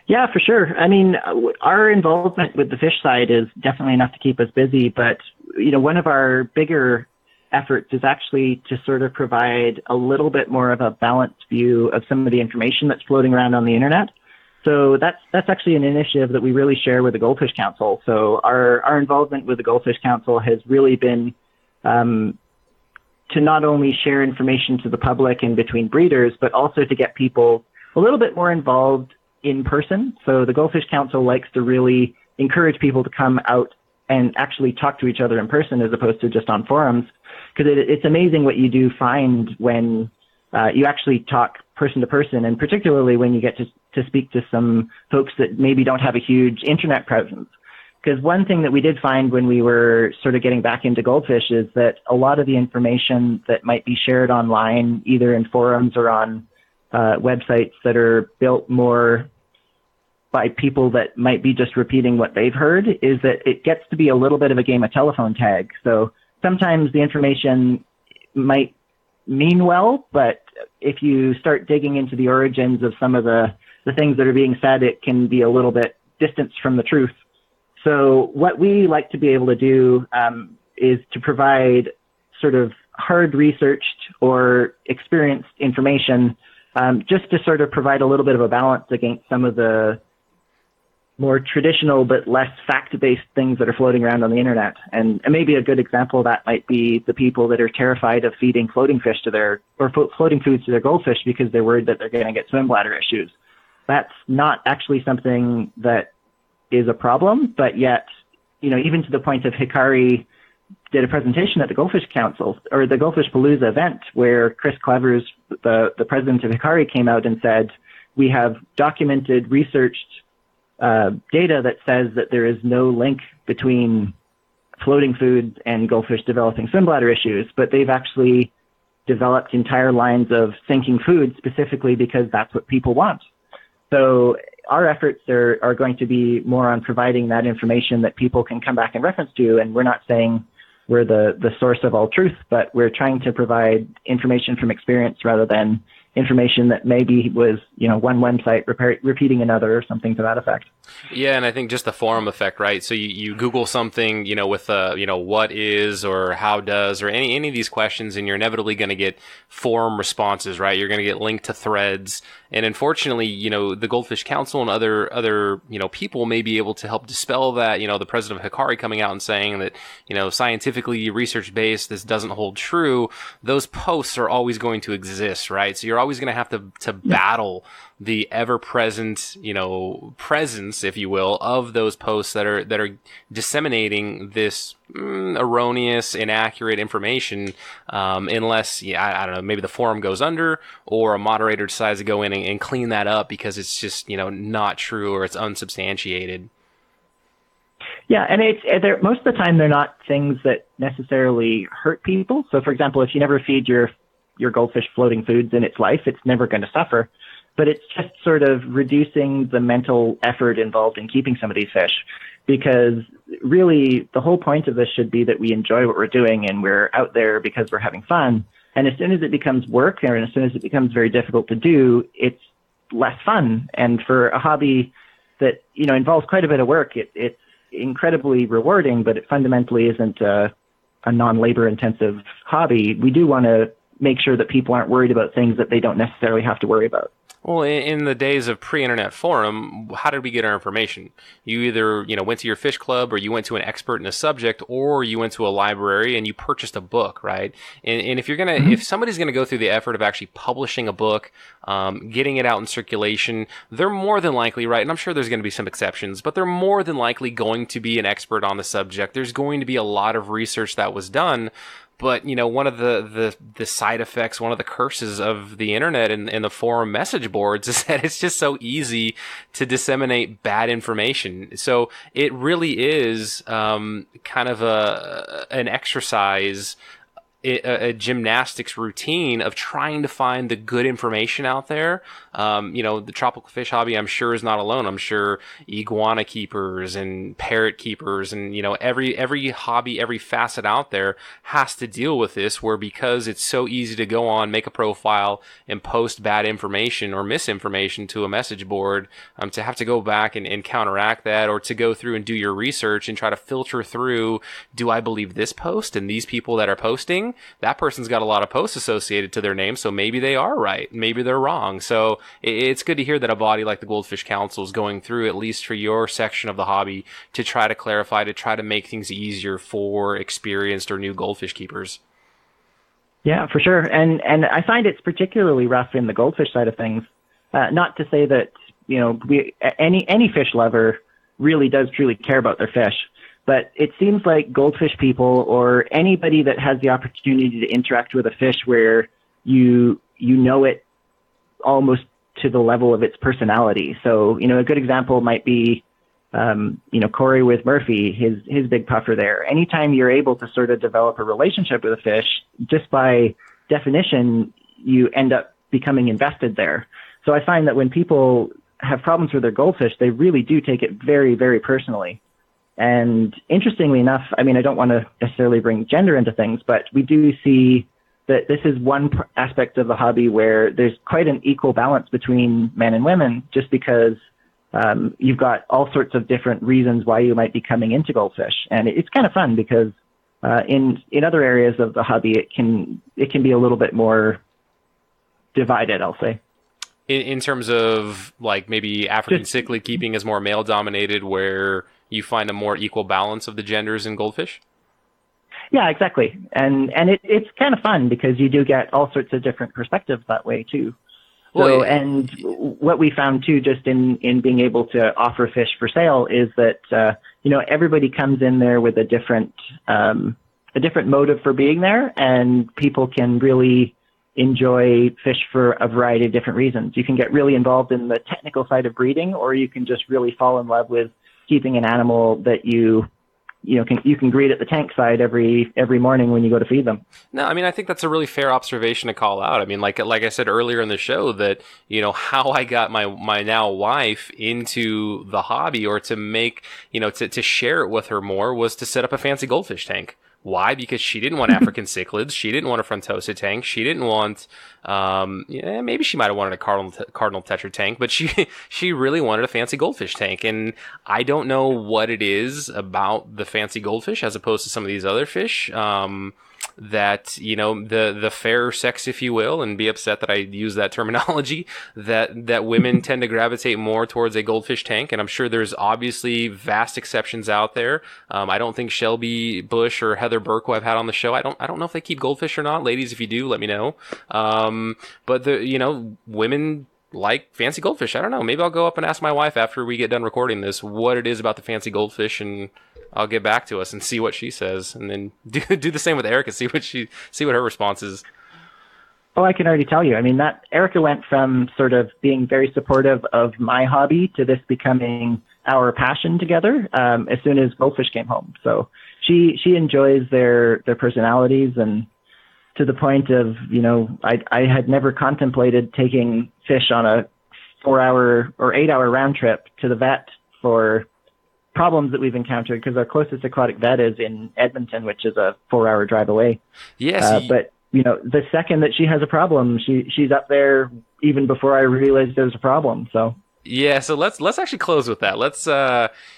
B: Yeah, for sure. I mean, our involvement with the fish side is definitely enough to keep us busy, but one of our bigger efforts is actually to sort of provide a little bit more of a balanced view of some of the information that's floating around on the internet. So that's actually an initiative that we really share with the Goldfish Council. So our involvement with the Goldfish Council has really been to not only share information to the public and between breeders, but also to get people a little bit more involved in person. So the Goldfish Council likes to really encourage people to come out and actually talk to each other in person as opposed to just on forums, because it's amazing what you do find when you actually talk person to person, and particularly when you get to speak to some folks that maybe don't have a huge internet presence. Because one thing that we did find when we were sort of getting back into goldfish is that a lot of the information that might be shared online, either in forums or on websites that are built more by people that might be just repeating what they've heard, is that it gets to be a little bit of a game of telephone tag. So sometimes the information might mean well, but if you start digging into the origins of some of the things that are being said, it can be a little bit distanced from the truth. So what we like to be able to do is to provide sort of hard researched or experienced information, just to sort of provide a little bit of a balance against some of the more traditional but less fact-based things that are floating around on the internet. And maybe a good example of that might be the people that are terrified of feeding floating foods to their goldfish because they're worried that they're going to get swim bladder issues. That's not actually something that is a problem, but yet, even to the point of Hikari did a presentation at the Goldfish Council or the Goldfish Palooza event where Chris Clevers, the president of Hikari, came out and said, we have documented, researched data that says that there is no link between floating foods and goldfish developing swim bladder issues, but they've actually developed entire lines of sinking food specifically because that's what people want. So our efforts are going to be more on providing that information that people can come back and reference to, and we're not saying we're the source of all truth, but we're trying to provide information from experience rather than information that maybe was, one website repeating another or something to that effect.
A: Yeah, and I think just the forum effect, right? So you Google something, with what is or how does or any of these questions, and you're inevitably going to get forum responses, right? You're going to get linked to threads, and unfortunately, the Goldfish Council and other people may be able to help dispel that. The president of Hikari coming out and saying that scientifically research based, this doesn't hold true. Those posts are always going to exist, right? So you're always going to have to battle the ever-present, presence, if you will, of those posts that are disseminating this erroneous, inaccurate information, unless, I don't know, maybe the forum goes under or a moderator decides to go in and clean that up because it's just, not true or it's unsubstantiated.
B: Yeah, and most of the time they're not things that necessarily hurt people. So, for example, if you never feed your goldfish floating foods in its life, it's never going to suffer. But it's just sort of reducing the mental effort involved in keeping some of these fish, because really the whole point of this should be that we enjoy what we're doing and we're out there because we're having fun. And as soon as it becomes work, or as soon as it becomes very difficult to do, it's less fun. And for a hobby that, involves quite a bit of work, it's incredibly rewarding, but it fundamentally isn't a non-labor intensive hobby. We do want to make sure that people aren't worried about things that they don't necessarily have to worry about.
A: Well, in the days of pre-internet forum, how did we get our information? You either, went to your fish club, or you went to an expert in a subject, or you went to a library and you purchased a book, right? And if you're gonna, if somebody's gonna go through the effort of actually publishing a book, getting it out in circulation, they're more than likely, right? And I'm sure there's going to be some exceptions, but they're more than likely going to be an expert on the subject. There's going to be a lot of research that was done. But, one of the side effects, one of the curses of the internet and the forum message boards is that it's just so easy to disseminate bad information. So it really is kind of an exercise, a gymnastics routine of trying to find the good information out there. The tropical fish hobby, I'm sure, is not alone. I'm sure iguana keepers and parrot keepers and, every hobby, every facet out there has to deal with this, where because it's so easy to go on, make a profile and post bad information or misinformation to a message board, to have to go back and counteract that, or to go through and do your research and try to filter through, do I believe this post and these people that are posting? That person's got a lot of posts associated to their name, so maybe they are right, maybe they're wrong. So it's good to hear that a body like the Goldfish Council is going through, at least for your section of the hobby, to try to clarify, to try to make things easier for experienced or new goldfish keepers.
B: Yeah, for sure. And I find it's particularly rough in the goldfish side of things. Not to say that, any fish lover really does truly care about their fish. But it seems like goldfish people, or anybody that has the opportunity to interact with a fish where you know it almost to the level of its personality. So, a good example might be, Corey with Murphy, his big puffer there. Anytime you're able to sort of develop a relationship with a fish, just by definition, you end up becoming invested there. So I find that when people have problems with their goldfish, they really do take it very, very personally. And interestingly enough, I don't want to necessarily bring gender into things, but we do see that this is one aspect of the hobby where there's quite an equal balance between men and women, just because you've got all sorts of different reasons why you might be coming into goldfish. And it's kind of fun because in other areas of the hobby, it can be a little bit more divided, I'll say.
A: In terms of, like, maybe African cichlid keeping is more male dominated, where you find a more equal balance of the genders in goldfish?
B: Yeah, exactly. And it's kind of fun because you do get all sorts of different perspectives that way too. So, and what we found too, just in being able to offer fish for sale, is that, everybody comes in there with a different motive for being there, and people can really enjoy fish for a variety of different reasons. You can get really involved in the technical side of breeding, or you can just really fall in love with keeping an animal that you can greet at the tank side every morning when you go to feed them.
A: No, I think that's a really fair observation to call out. Like I said earlier in the show, that, how I got my now wife into the hobby, or to make, to share it with her more, was to set up a fancy goldfish tank. Why? Because she didn't want African cichlids. She didn't want a frontosa tank. She didn't want, maybe she might have wanted a cardinal tetra tank, but she really wanted a fancy goldfish tank. And I don't know what it is about the fancy goldfish as opposed to some of these other fish, that, the fairer sex, if you will, and be upset that I use that terminology, that women tend to gravitate more towards a goldfish tank. And I'm sure there's obviously vast exceptions out there. I don't think Shelby Bush or Heather Burke, who I've had on the show, I don't know if they keep goldfish or not. Ladies, if you do, let me know. But women like fancy goldfish. I don't know. Maybe I'll go up and ask my wife after we get done recording this what it is about the fancy goldfish, and I'll get back to us and see what she says, and then do the same with Erica, see what her response is.
B: Oh, I can already tell you. That Erica went from sort of being very supportive of my hobby to this becoming our passion together as soon as Goldfish came home. So she enjoys their personalities, and to the point of, I had never contemplated taking fish on a 4-hour or 8-hour round trip to the vet for problems that we've encountered, because our closest aquatic vet is in Edmonton, which is a 4-hour drive away.
A: Yes.
B: But, the second that she has a problem, she's up there even before I realized there was a problem. So
A: Yeah, so let's actually close with that. Let's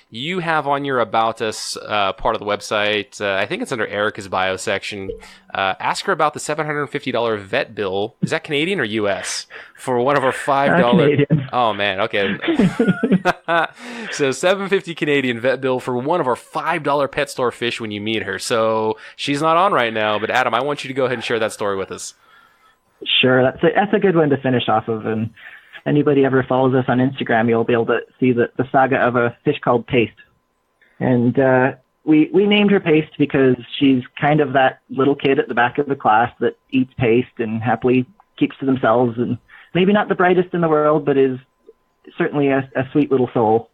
A: you have on your About Us part of the website. I think it's under Erica's bio section. Ask her about the $750 vet bill. Is that Canadian or U.S. for one of our $5?
B: Canadian.
A: Oh man, okay. So 750 Canadian vet bill for one of our $5 pet store fish when you meet her. So she's not on right now, but Adam, I want you to go ahead and share that story with us.
B: Sure, that's a good one to finish off of. And anybody ever follows us on Instagram, you'll be able to see the saga of a fish called Paste. And we named her Paste because she's kind of that little kid at the back of the class that eats paste and happily keeps to themselves, and maybe not the brightest in the world, but is certainly a sweet little soul.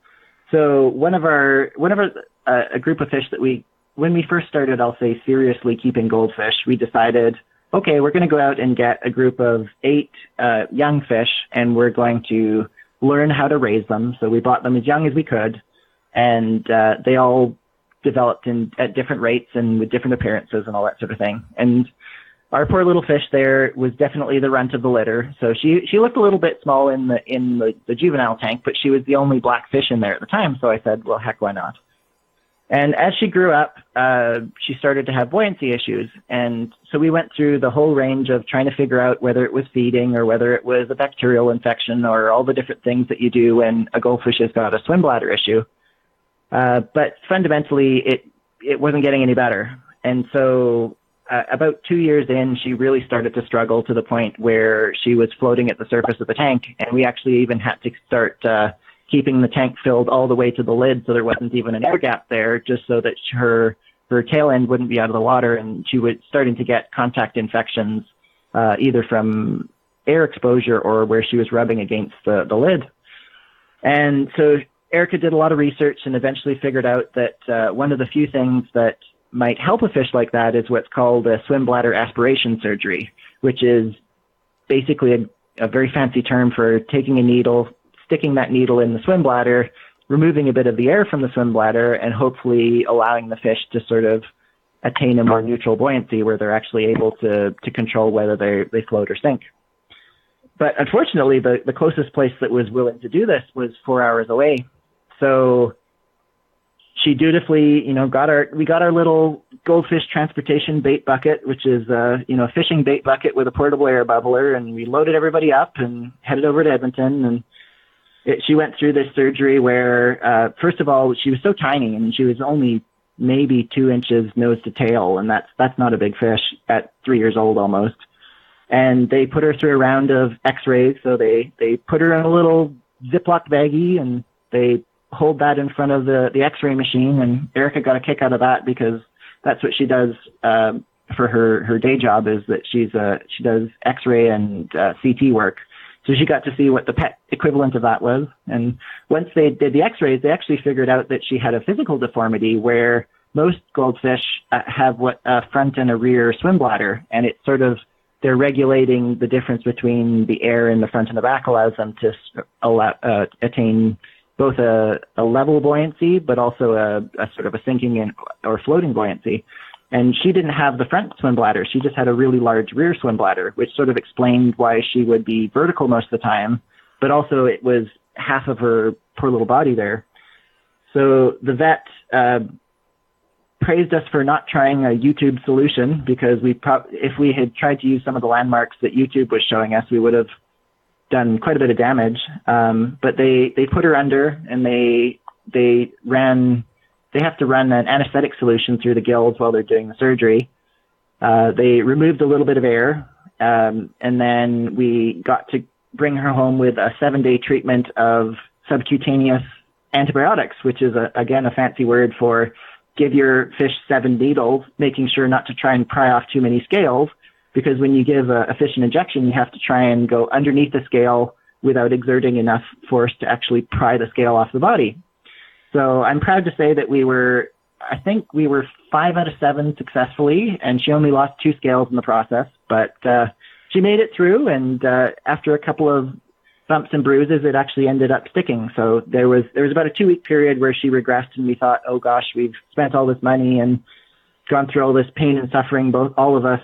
B: So one of a group of fish that when we first started, I'll say seriously keeping goldfish, we decided, okay, we're going to go out and get a group of 8 young fish, and we're going to learn how to raise them. So we bought them as young as we could, and they all developed at different rates and with different appearances and all that sort of thing. And our poor little fish there was definitely the runt of the litter. So she looked a little bit small in the juvenile tank, but she was the only black fish in there at the time. So I said, well, heck, why not? And as she grew up, she started to have buoyancy issues. And so we went through the whole range of trying to figure out whether it was feeding or whether it was a bacterial infection or all the different things that you do when a goldfish has got a swim bladder issue. But fundamentally, it wasn't getting any better. And so about 2 years in, she really started to struggle to the point where she was floating at the surface of the tank. And we actually even had to start keeping the tank filled all the way to the lid so there wasn't even an air gap there, just so that her tail end wouldn't be out of the water, and she was starting to get contact infections either from air exposure or where she was rubbing against the lid. And so Erica did a lot of research and eventually figured out that one of the few things that might help a fish like that is what's called a swim bladder aspiration surgery, which is basically a very fancy term for taking a needle, sticking that needle in the swim bladder, removing a bit of the air from the swim bladder, and hopefully allowing the fish to sort of attain a more neutral buoyancy where they're actually able to control whether they float or sink. But unfortunately, the closest place that was willing to do this was 4 hours away. So she dutifully, we got our little goldfish transportation bait bucket, which is a fishing bait bucket with a portable air bubbler, and we loaded everybody up and headed over to Edmonton. And she went through this surgery where, first of all, she was so tiny, and she was only maybe 2 inches nose to tail, and that's not a big fish at 3 years old almost. And they put her through a round of x-rays. So they put her in a little Ziploc baggie, and they hold that in front of the x-ray machine. And Erica got a kick out of that because that's what she does for her day job, is that she does x-ray and CT work. So she got to see what the pet equivalent of that was. And once they did the x-rays, they actually figured out that she had a physical deformity where most goldfish have what a front and a rear swim bladder. And it's sort of, they're regulating the difference between the air in the front and the back, allows them to attain both a level buoyancy, but also a sort of a sinking in or floating buoyancy. And she didn't have the front swim bladder. She just had a really large rear swim bladder, which sort of explained why she would be vertical most of the time, but also it was half of her poor little body there. So the vet praised us for not trying a YouTube solution, because if we had tried to use some of the landmarks that YouTube was showing us, we would have done quite a bit of damage. But they put her under, and they have to run an anesthetic solution through the gills while they're doing the surgery. They removed a little bit of air, and then we got to bring her home with a 7-day treatment of subcutaneous antibiotics, which is, again, a fancy word for give your fish 7 needles, making sure not to try and pry off too many scales, because when you give a fish an injection, you have to try and go underneath the scale without exerting enough force to actually pry the scale off the body. So I'm proud to say that I think we were 5 out of 7 successfully, and she only lost 2 scales in the process, but she made it through, and after a couple of bumps and bruises, it actually ended up sticking. So there was about a 2-week period where she regressed, and we thought, oh gosh, we've spent all this money and gone through all this pain and suffering, all of us,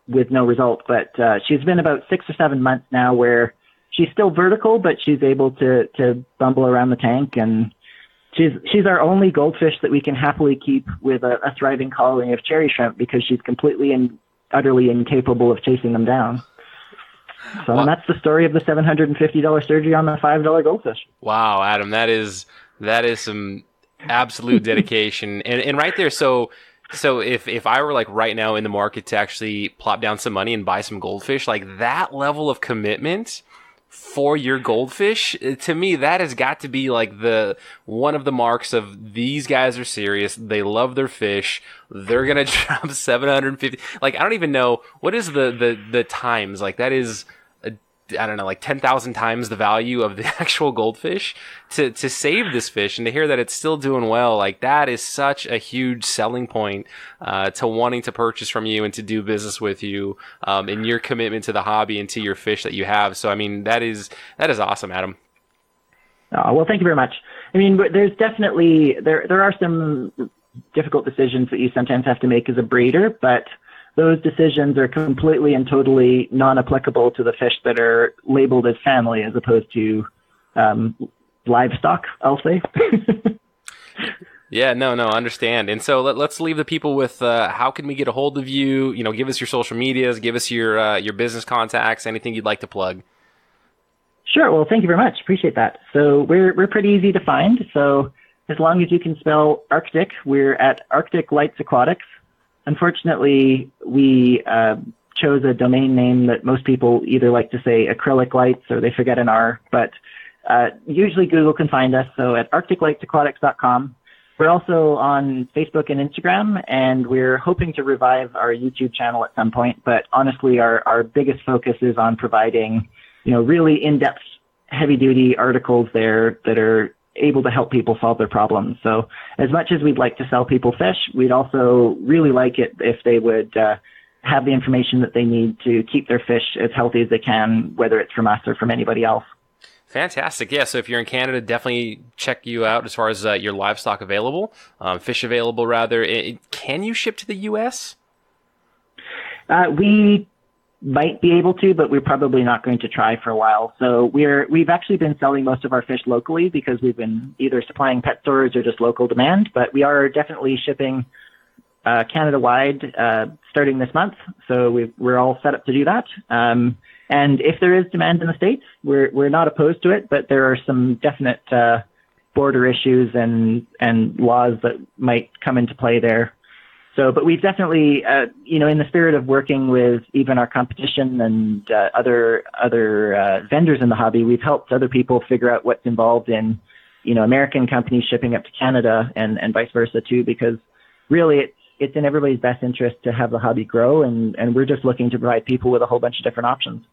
B: with no result. But she's been about 6 or 7 months now where she's still vertical, but she's able to bumble around the tank, and she's our only goldfish that we can happily keep with a thriving colony of cherry shrimp because she's completely and utterly incapable of chasing them down. So well, that's the story of the $750 surgery on the $5 goldfish.
A: Wow, Adam, that is some absolute dedication, and right there. So if I were like right now in the market to actually plop down some money and buy some goldfish, like that level of commitment for your goldfish, to me, that has got to be like one of the marks of these guys are serious. They love their fish. They're going to drop 750. Like, I don't even know what is the times. Like, that is, I don't know, like 10,000 times the value of the actual goldfish to save this fish, and to hear that it's still doing well. Like, that is such a huge selling point, to wanting to purchase from you and to do business with you, and your commitment to the hobby and to your fish that you have. So, I mean, that is awesome, Adam.
B: Oh, well, thank you very much. I mean, there's definitely, there are some difficult decisions that you sometimes have to make as a breeder, but those decisions are completely and totally non-applicable to the fish that are labeled as family as opposed to livestock, I'll say.
A: Yeah, no, understand. And so let's leave the people with how can we get a hold of you? You know, give us your social medias, give us your business contacts, anything you'd like to plug.
B: Sure. Well, thank you very much. Appreciate that. So we're pretty easy to find. So as long as you can spell Arctic, we're at Arctic Lights Aquatics. Unfortunately, we chose a domain name that most people either like to say acrylic lights or they forget an R, but usually Google can find us. So at arcticlightsaquatics.com. We're also on Facebook and Instagram, and we're hoping to revive our YouTube channel at some point. But honestly, our biggest focus is on providing, really in-depth, heavy-duty articles there that are able to help people solve their problems. So as much as we'd like to sell people fish, we'd also really like it if they would have the information that they need to keep their fish as healthy as they can, whether it's from us or from anybody else.
A: Fantastic. Yeah, so if you're in Canada, definitely check you out as far as your livestock available, fish available rather. Can you ship to the U.S.?
B: We might be able to, but we're probably not going to try for a while. So we've actually been selling most of our fish locally because we've been either supplying pet stores or just local demand, but we are definitely shipping Canada-wide starting this month. So we're all set up to do that. And if there is demand in the States, we're not opposed to it, but there are some definite border issues and laws that might come into play there. So, but we've definitely, in the spirit of working with even our competition and other vendors in the hobby, we've helped other people figure out what's involved in, American companies shipping up to Canada and vice versa too, because really it's in everybody's best interest to have the hobby grow, and we're just looking to provide people with a whole bunch of different options.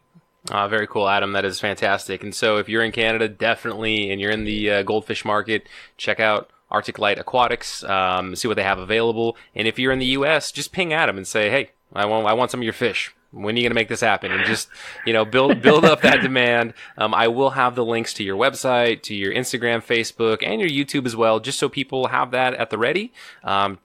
A: Very cool, Adam. That is fantastic. And so if you're in Canada, definitely, and you're in the goldfish market, check out Arctic Light Aquatics, see what they have available. And if you're in the U.S., just ping Adam and say, hey, I want some of your fish. When are you going to make this happen? And just, build up that demand. I will have the links to your website, to your Instagram, Facebook, and your YouTube as well, just so people have that at the ready.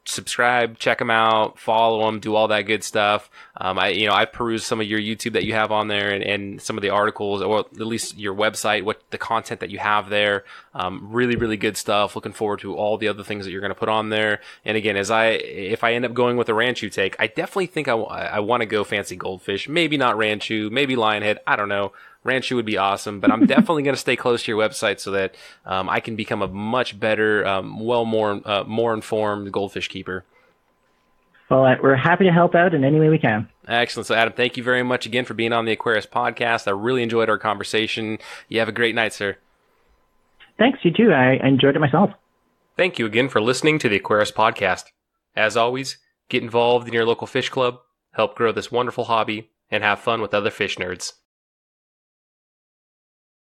A: Subscribe, check them out, follow them, do all that good stuff. I've perused some of your YouTube that you have on there and some of the articles, or at least your website, what the content that you have there. Really, really good stuff. Looking forward to all the other things that you're going to put on there. And again, if I end up going with a Ranchu take, I definitely think I want to go fancy goldfish. Maybe not Ranchu, maybe Lionhead. I don't know. Ranchu would be awesome, but I'm definitely going to stay close to your website so that I can become a much better, more informed goldfish keeper.
B: Well, we're happy to help out in any way we can.
A: Excellent. So, Adam, thank you very much again for being on the Aquarius podcast. I really enjoyed our conversation. You have a great night, sir.
B: Thanks. You too. I enjoyed it myself.
A: Thank you again for listening to the Aquarius podcast. As always, get involved in your local fish club, help grow this wonderful hobby, and have fun with other fish nerds.